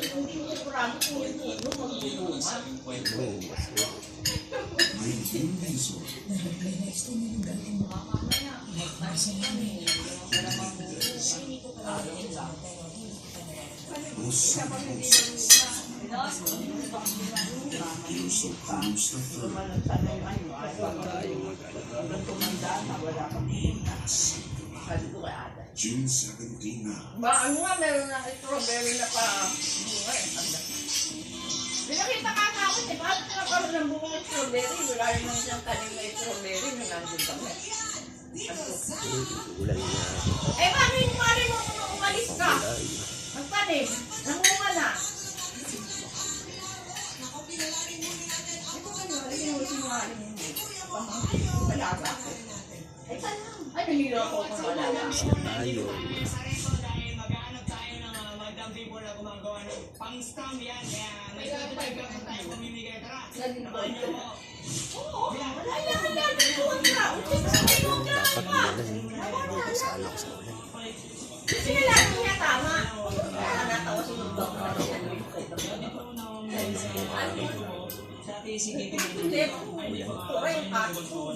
sigurado kung yung puno magbulungan. May hindi so. Mamaya, magtasin kami. Yung kalamang Puso Puso kamusta to? June 17 na. Ba, ano nga, meron na strawberry na pa bunga eh. Pinakita ka sa akin eh, bakit nakaroon ng bunga ng strawberry? Wala rin naman siyang tanim na strawberry na nandun kami. Ulan na. Eh, paano yung mali mo kung umalis ka? Magtanim, nangunga na. Malaga ako. Ay, saan lang? Ay, nahilo ako kung malaga ako. Tayo. Maghanap tayo ng Madam People na gumagawa ng pang-stamp yan. Kaya may tutulog tayo pamimigay. Tara, samahan niyo ako. Oo, wala yan. Wala yan. Dapat ulan. Kasalok sa ulan. Kasi lagi niya tama. Kaya natawa si Mundo. Sa ating sige. Hindi, pura yung kaso.